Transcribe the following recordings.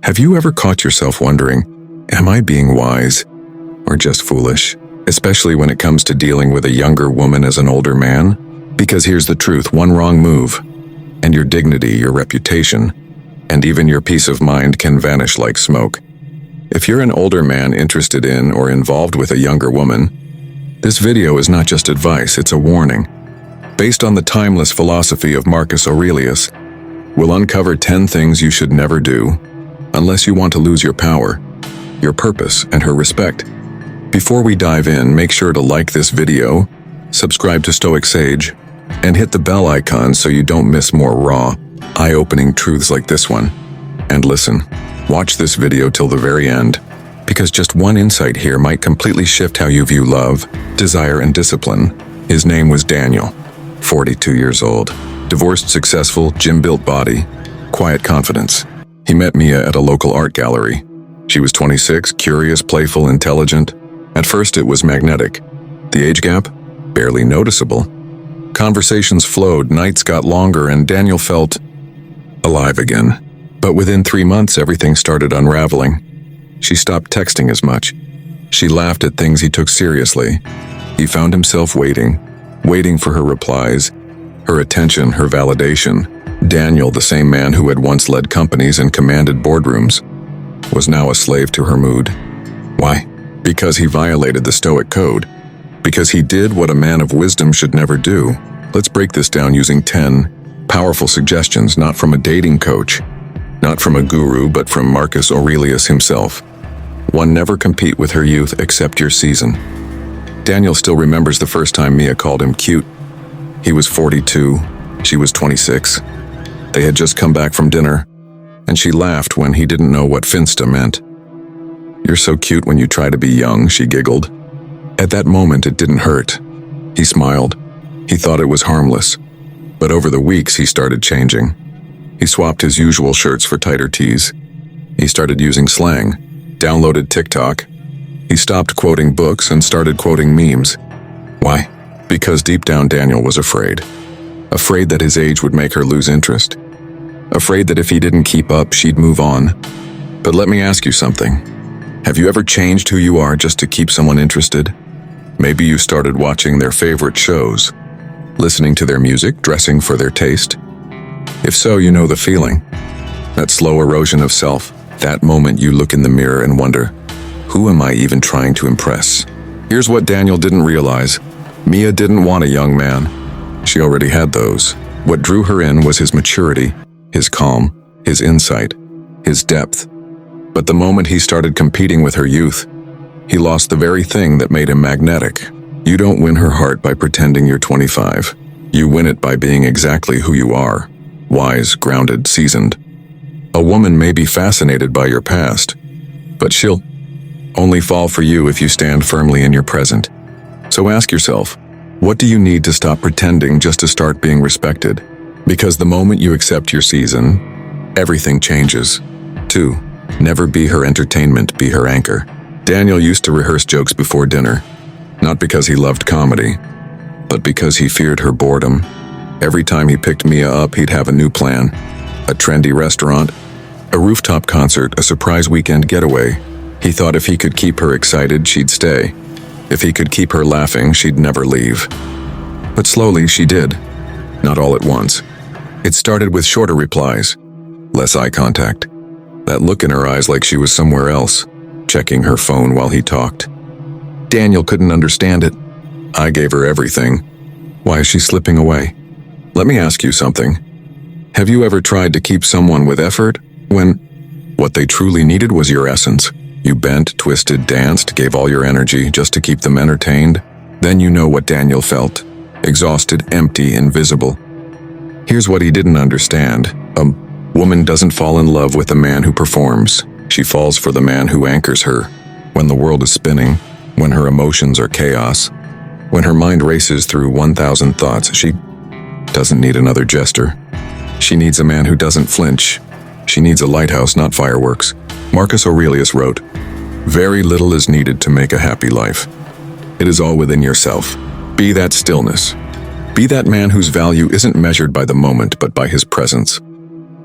Have you ever caught yourself wondering, am I being wise or just foolish? Especially when it comes to dealing with a younger woman as an older man? Because here's the truth, one wrong move, and your dignity, your reputation, and even your peace of mind can vanish like smoke. If you're an older man interested in or involved with a younger woman, this video is not just advice, it's a warning. Based on the timeless philosophy of Marcus Aurelius, we'll uncover 10 things you should never do unless you want to lose your power, your purpose, and her respect. Before we dive in, make sure to like this video, subscribe to Stoic Sage, and hit the bell icon so you don't miss more raw, eye-opening truths like this one. And listen, watch this video till the very end, because just one insight here might completely shift how you view love, desire, and discipline. His name was Daniel, 42 years old, divorced, successful, gym-built body, quiet confidence. He met Mia at a local art gallery. She was 26, curious, playful, intelligent. At first it was magnetic. The age gap? Barely noticeable. Conversations flowed, nights got longer, and Daniel felt alive again. But within 3 months, everything started unraveling. She stopped texting as much. She laughed at things he took seriously. He found himself waiting for her replies, her attention, her validation. Daniel, the same man who had once led companies and commanded boardrooms, was now a slave to her mood. Why? Because he violated the Stoic code. Because he did what a man of wisdom should never do. Let's break this down using 10 powerful suggestions, not from a dating coach, not from a guru, but from Marcus Aurelius himself. 1. Never compete with her youth, accept your season. Daniel still remembers the first time Mia called him cute. He was 42, she was 26. They had just come back from dinner, and she laughed when he didn't know what finsta meant. "You're so cute when you try to be young," she giggled. At that moment, it didn't hurt. He smiled. He thought it was harmless. But over the weeks, he started changing. He swapped his usual shirts for tighter tees. He started using slang, downloaded TikTok. He stopped quoting books and started quoting memes. Why? Because deep down, Daniel was afraid. Afraid that his age would make her lose interest. Afraid that if he didn't keep up, she'd move on. But let me ask you something. Have you ever changed who you are just to keep someone interested? Maybe you started watching their favorite shows, listening to their music, dressing for their taste. If so, you know the feeling. That slow erosion of self. That moment you look in the mirror and wonder, who am I even trying to impress? Here's what Daniel didn't realize. Mia didn't want a young man. She already had those. What drew her in was his maturity, his calm, his insight, his depth. But the moment he started competing with her youth, he lost the very thing that made him magnetic. You don't win her heart by pretending you're 25. You win it by being exactly who you are. Wise, grounded, seasoned. A woman may be fascinated by your past, but she'll only fall for you if you stand firmly in your present. So ask yourself, what do you need to stop pretending just to start being respected? Because the moment you accept your season, everything changes. 2. Never be her entertainment, be her anchor. Daniel used to rehearse jokes before dinner, not because he loved comedy, but because he feared her boredom. Every time he picked Mia up, he'd have a new plan. A trendy restaurant, a rooftop concert, a surprise weekend getaway. He thought if he could keep her excited, she'd stay. If he could keep her laughing, she'd never leave. But slowly, she did. Not all at once. It started with shorter replies, less eye contact. That look in her eyes like she was somewhere else, checking her phone while he talked. Daniel couldn't understand it. I gave her everything. Why is she slipping away? Let me ask you something. Have you ever tried to keep someone with effort when what they truly needed was your essence? You bent, twisted, danced, gave all your energy just to keep them entertained? Then you know what Daniel felt. Exhausted, empty, invisible. Here's what he didn't understand. A woman doesn't fall in love with a man who performs. She falls for the man who anchors her. When the world is spinning, when her emotions are chaos, when her mind races through 1,000 thoughts, she doesn't need another jester. She needs a man who doesn't flinch. She needs a lighthouse, not fireworks. Marcus Aurelius wrote, "Very little is needed to make a happy life. It is all within yourself. Be that stillness. Be that man whose value isn't measured by the moment, but by his presence."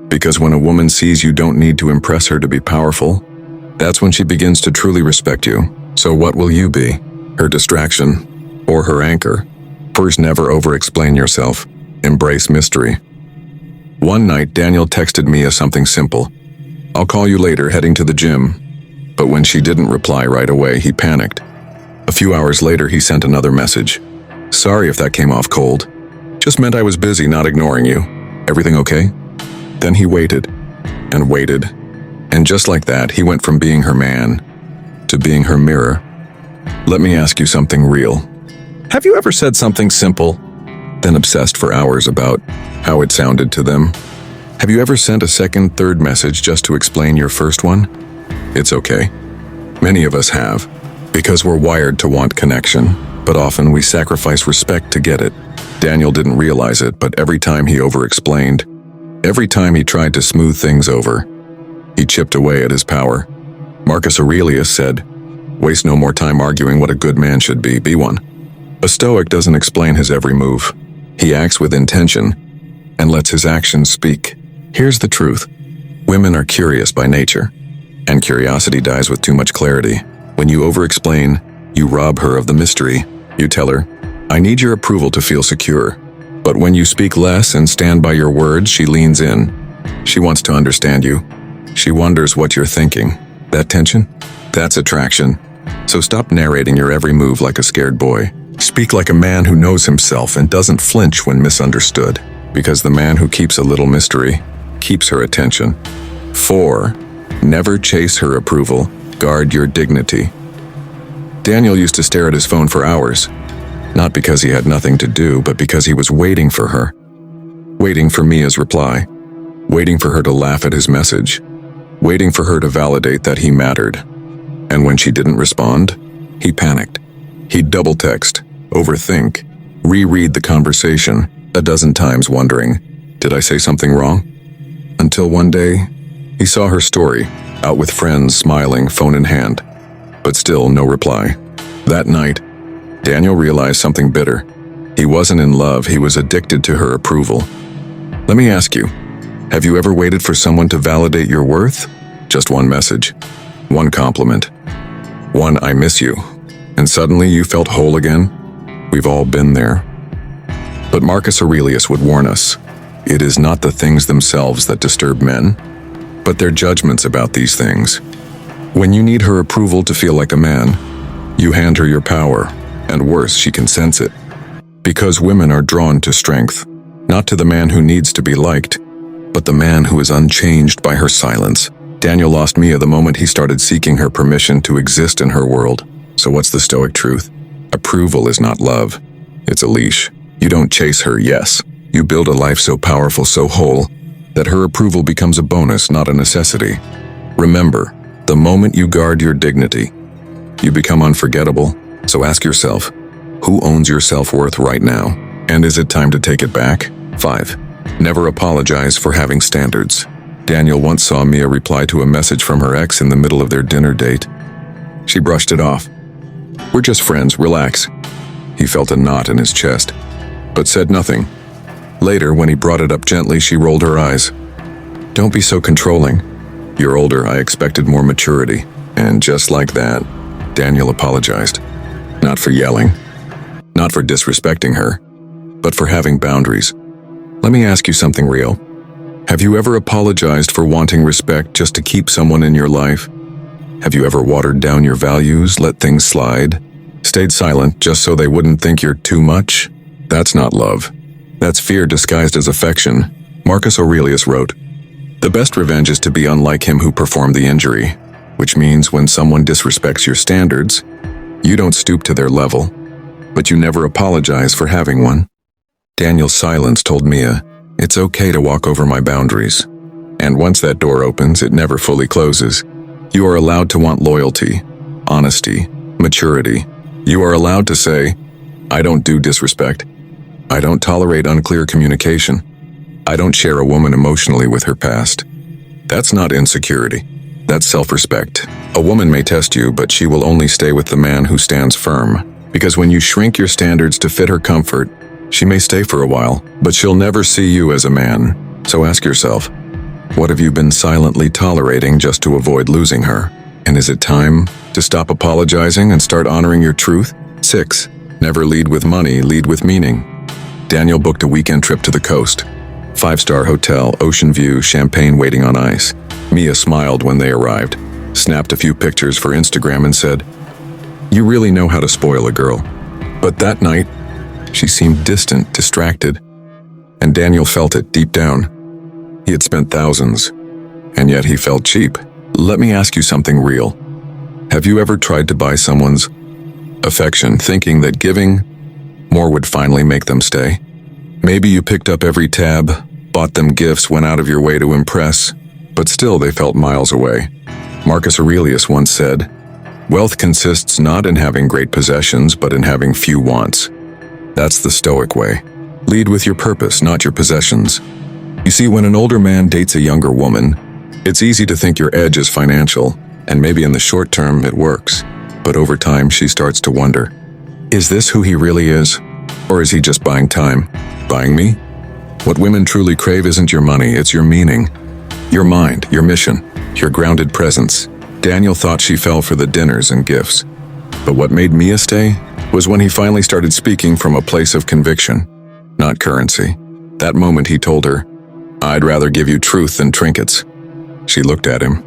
Because when a woman sees you don't need to impress her to be powerful, that's when she begins to truly respect you. So what will you be? Her distraction or her anchor? First, never over-explain yourself. Embrace mystery. One night, Daniel texted Mia something simple. "I'll call you later, heading to the gym." But when she didn't reply right away, he panicked. A few hours later, he sent another message. "Sorry if that came off cold. Just meant I was busy, not ignoring you. Everything okay?" Then he waited and waited. And just like that, he went from being her man to being her mirror. Let me ask you something real. Have you ever said something simple, then obsessed for hours about how it sounded to them? Have you ever sent a second, third message just to explain your first one? It's okay. Many of us have, because we're wired to want connection, but often we sacrifice respect to get it. Daniel didn't realize it, but every time he over-explained, every time he tried to smooth things over, he chipped away at his power. Marcus Aurelius said, "Waste no more time arguing what a good man should be one." A Stoic doesn't explain his every move. He acts with intention and lets his actions speak. Here's the truth. Women are curious by nature, and curiosity dies with too much clarity. When you over-explain, you rob her of the mystery. You tell her, "I need your approval to feel secure." But when you speak less and stand by your words, she leans in. She wants to understand you. She wonders what you're thinking. That tension? That's attraction. So stop narrating your every move like a scared boy. Speak like a man who knows himself and doesn't flinch when misunderstood. Because the man who keeps a little mystery keeps her attention. 4. Never chase her approval. Guard your dignity. Daniel used to stare at his phone for hours. Not because he had nothing to do, but because he was waiting for her. Waiting for Mia's reply. Waiting for her to laugh at his message. Waiting for her to validate that he mattered. And when she didn't respond, he panicked. He'd double text, overthink, reread the conversation a dozen times wondering, did I say something wrong? Until one day, he saw her story, out with friends smiling, phone in hand, but still no reply. That night, Daniel realized something bitter. He wasn't in love, he was addicted to her approval. Let me ask you, have you ever waited for someone to validate your worth? Just one message, one compliment, one "I miss you," and suddenly you felt whole again? We've all been there. But Marcus Aurelius would warn us, it is not the things themselves that disturb men, but their judgments about these things. When you need her approval to feel like a man, you hand her your power, and worse, she can sense it. Because women are drawn to strength, not to the man who needs to be liked, but the man who is unchanged by her silence. Daniel lost Mia the moment he started seeking her permission to exist in her world. So what's the Stoic truth? Approval is not love. It's a leash. You don't chase her, yes. You build a life so powerful, so whole, that her approval becomes a bonus, not a necessity. Remember, the moment you guard your dignity, you become unforgettable. So ask yourself, who owns your self-worth right now? And is it time to take it back? 5. Never apologize for having standards. Daniel once saw Mia reply to a message from her ex in the middle of their dinner date. She brushed it off. "We're just friends, relax." He felt a knot in his chest, but said nothing. Later, when he brought it up gently, she rolled her eyes. "Don't be so controlling. You're older, I expected more maturity." And just like that, Daniel apologized. Not for yelling, not for disrespecting her, but for having boundaries. Let me ask you something real. Have you ever apologized for wanting respect just to keep someone in your life? Have you ever watered down your values, let things slide, stayed silent just so they wouldn't think you're too much? That's not love. That's fear disguised as affection. Marcus Aurelius wrote, "The best revenge is to be unlike him who performed the injury," which means when someone disrespects your standards, you don't stoop to their level, but you never apologize for having one. Daniel's silence told Mia, it's okay to walk over my boundaries. And once that door opens, it never fully closes. You are allowed to want loyalty, honesty, maturity. You are allowed to say, I don't do disrespect. I don't tolerate unclear communication. I don't share a woman emotionally with her past. That's not insecurity. That's self-respect. A woman may test you, but she will only stay with the man who stands firm. Because when you shrink your standards to fit her comfort, she may stay for a while, but she'll never see you as a man. So ask yourself, What have you been silently tolerating just to avoid losing her? And is it time to stop apologizing and start honoring your truth? 6. Never lead with money, lead with meaning. Daniel booked a weekend trip to the coast. 5-star hotel, ocean view, champagne waiting on ice. Mia smiled when they arrived, snapped a few pictures for Instagram and said, "You really know how to spoil a girl." But that night, she seemed distant, distracted, and Daniel felt it deep down. He had spent thousands, and yet he felt cheap. Let me ask you something real. Have you ever tried to buy someone's affection, thinking that giving more would finally make them stay? Maybe you picked up every tab, bought them gifts, went out of your way to impress, but still they felt miles away. Marcus Aurelius once said, "Wealth consists not in having great possessions, but in having few wants." That's the Stoic way. Lead with your purpose, not your possessions. You see, when an older man dates a younger woman, it's easy to think your edge is financial, and maybe in the short term it works. But over time, she starts to wonder, is this who he really is? Or is he just buying time? Buying me? What women truly crave isn't your money, it's your meaning. Your mind, your mission, your grounded presence. Daniel thought she fell for the dinners and gifts. But what made Mia stay was when he finally started speaking from a place of conviction, not currency. That moment he told her, "I'd rather give you truth than trinkets." She looked at him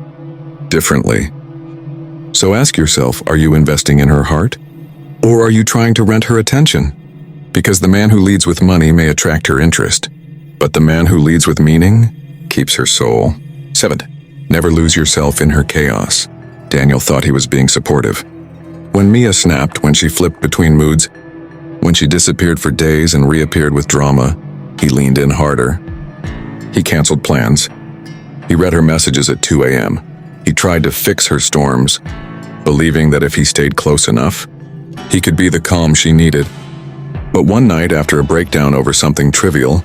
differently. So ask yourself, are you investing in her heart? Or are you trying to rent her attention? Because the man who leads with money may attract her interest, but the man who leads with meaning keeps her soul. 7. Never lose yourself in her chaos. Daniel thought he was being supportive. When Mia snapped, when she flipped between moods, when she disappeared for days and reappeared with drama, he leaned in harder. He canceled plans. He read her messages at 2 a.m. He tried to fix her storms, believing that if he stayed close enough, he could be the calm she needed. But one night, after a breakdown over something trivial,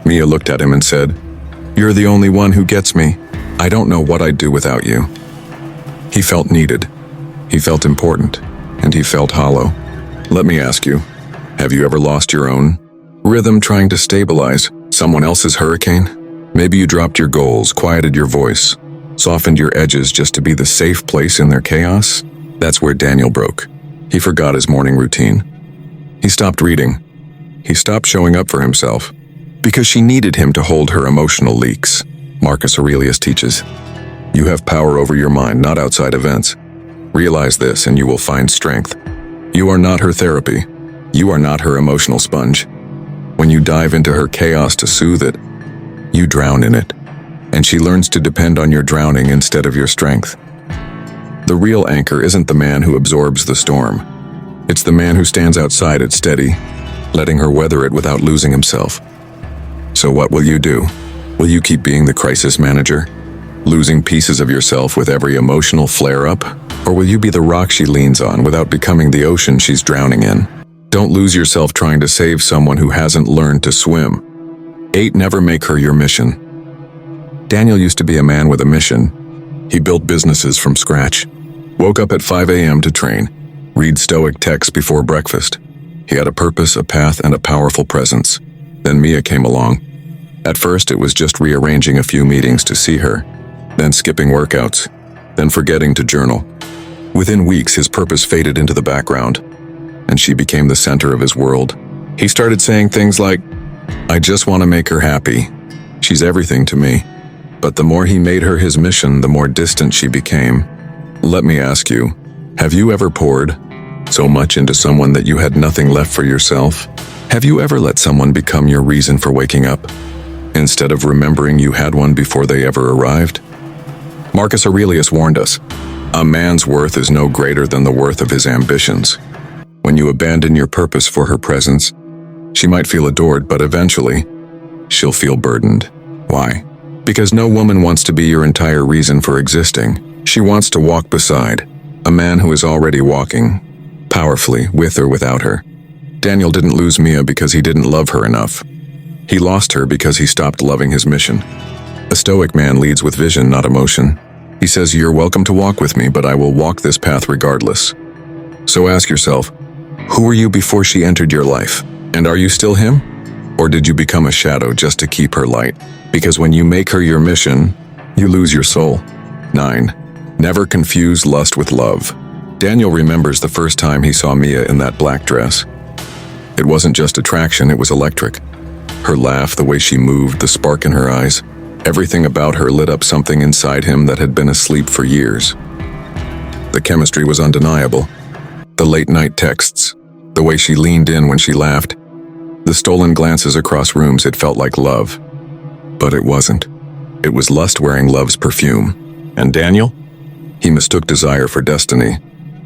Mia looked at him and said, "You're the only one who gets me. I don't know what I'd do without you." He felt needed. He felt important. And he felt hollow. Let me ask you, have you ever lost your own rhythm trying to stabilize someone else's hurricane? Maybe you dropped your goals, quieted your voice, softened your edges just to be the safe place in their chaos? That's where Daniel broke. He forgot his morning routine. He stopped reading. He stopped showing up for himself because she needed him to hold her emotional leaks. Marcus Aurelius teaches, "You have power over your mind, not outside events. Realize this and you will find strength." You are not her therapy. You are not her emotional sponge. When you dive into her chaos to soothe it, you drown in it, and she learns to depend on your drowning instead of your strength. The real anchor isn't the man who absorbs the storm. It's the man who stands outside it steady, letting her weather it without losing himself. So what will you do? Will you keep being the crisis manager, losing pieces of yourself with every emotional flare-up? Or will you be the rock she leans on without becoming the ocean she's drowning in? Don't lose yourself trying to save someone who hasn't learned to swim. 8. Never make her your mission. Daniel used to be a man with a mission. He built businesses from scratch, woke up at 5 a.m. to train, read Stoic texts before breakfast. He had a purpose, a path, and a powerful presence. Then Mia came along. At first, it was just rearranging a few meetings to see her, then skipping workouts, then forgetting to journal. Within weeks, his purpose faded into the background, and she became the center of his world. He started saying things like, "I just want to make her happy. She's everything to me." But the more he made her his mission, the more distant she became. Let me ask you, have you ever poured so much into someone that you had nothing left for yourself? Have you ever let someone become your reason for waking up, instead of remembering you had one before they ever arrived? Marcus Aurelius warned us, a man's worth is no greater than the worth of his ambitions. When you abandon your purpose for her presence, she might feel adored, but eventually, she'll feel burdened. Why? Because no woman wants to be your entire reason for existing. She wants to walk beside a man who is already walking, powerfully, with or without her. Daniel didn't lose Mia because he didn't love her enough. He lost her because he stopped loving his mission. A Stoic man leads with vision, not emotion. He says, "You're welcome to walk with me, but I will walk this path regardless." So ask yourself, who were you before she entered your life? And are you still him? Or did you become a shadow just to keep her light? Because when you make her your mission, you lose your soul. 9. Never confuse lust with love. Daniel remembers the first time he saw Mia in that black dress. It wasn't just attraction, it was electric. Her laugh, the way she moved, the spark in her eyes, everything about her lit up something inside him that had been asleep for years. The chemistry was undeniable. The late-night texts, the way she leaned in when she laughed, the stolen glances across rooms, it felt like love. But it wasn't. It was lust wearing love's perfume. And Daniel? He mistook desire for destiny.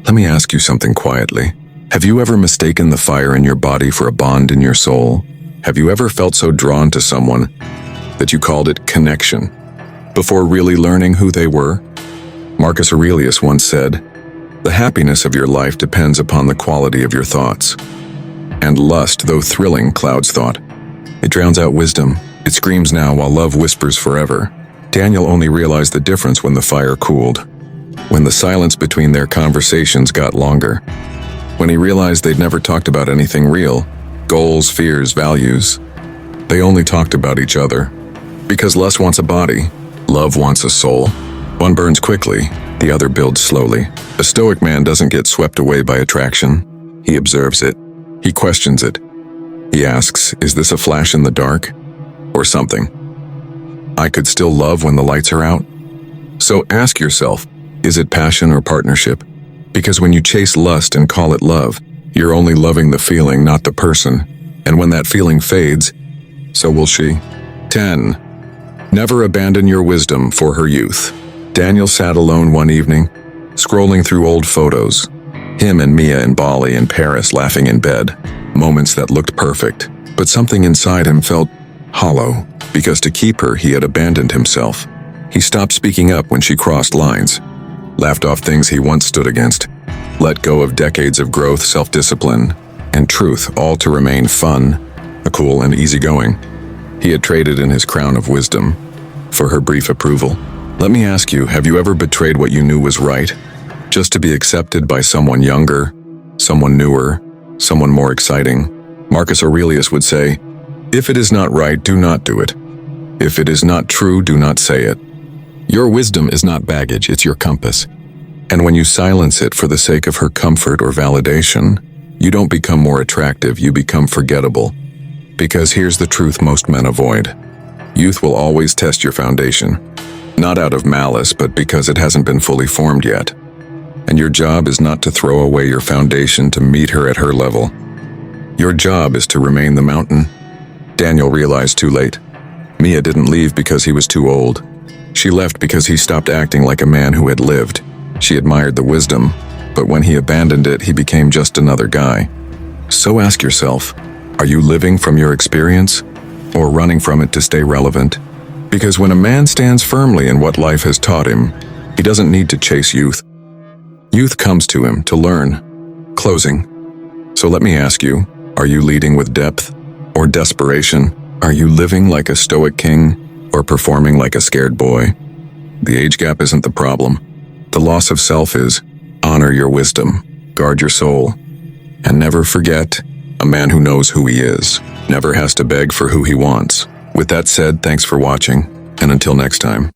Let me ask you something quietly. Have you ever mistaken the fire in your body for a bond in your soul? Have you ever felt so drawn to someone that you called it connection, before really learning who they were? Marcus Aurelius once said, "The happiness of your life depends upon the quality of your thoughts." And lust, though thrilling, clouds thought. It drowns out wisdom. It screams now while love whispers forever. Daniel only realized the difference when the fire cooled, when the silence between their conversations got longer, when he realized they'd never talked about anything real, goals, fears, values. They only talked about each other. Because lust wants a body, love wants a soul. One burns quickly, the other builds slowly. A Stoic man doesn't get swept away by attraction. He observes it. He questions it. He asks, is this a flash in the dark? Or something I could still love when the lights are out? So ask yourself, is it passion or partnership? Because when you chase lust and call it love, you're only loving the feeling, not the person. And when that feeling fades, so will she. 10. Never abandon your wisdom for her youth. Daniel sat alone one evening, scrolling through old photos. Him and Mia in Bali and Paris laughing in bed. Moments that looked perfect. But something inside him felt hollow, because to keep her, he had abandoned himself. He stopped speaking up when she crossed lines, laughed off things he once stood against, let go of decades of growth, self-discipline, and truth, all to remain fun, cool, and easygoing. He had traded in his crown of wisdom for her brief approval. Let me ask you, have you ever betrayed what you knew was right, just to be accepted by someone younger, someone newer, someone more exciting? Marcus Aurelius would say, if it is not right, do not do it. If it is not true, do not say it. Your wisdom is not baggage, it's your compass. And when you silence it for the sake of her comfort or validation, you don't become more attractive, you become forgettable. Because here's the truth most men avoid. Youth will always test your foundation. Not out of malice, but because it hasn't been fully formed yet. And your job is not to throw away your foundation to meet her at her level. Your job is to remain the mountain. Daniel realized too late. Mia didn't leave because he was too old. She left because he stopped acting like a man who had lived. She admired the wisdom, but when he abandoned it, he became just another guy. So ask yourself, are you living from your experience or running from it to stay relevant? Because when a man stands firmly in what life has taught him, he doesn't need to chase youth. Youth comes to him to learn. Closing. So let me ask you, are you leading with depth or desperation? Are you living like a stoic king or performing like a scared boy? The age gap isn't the problem. The loss of self is. Honor your wisdom, guard your soul, and never forget, a man who knows who he is never has to beg for who he wants. With that said, thanks for watching, and until next time.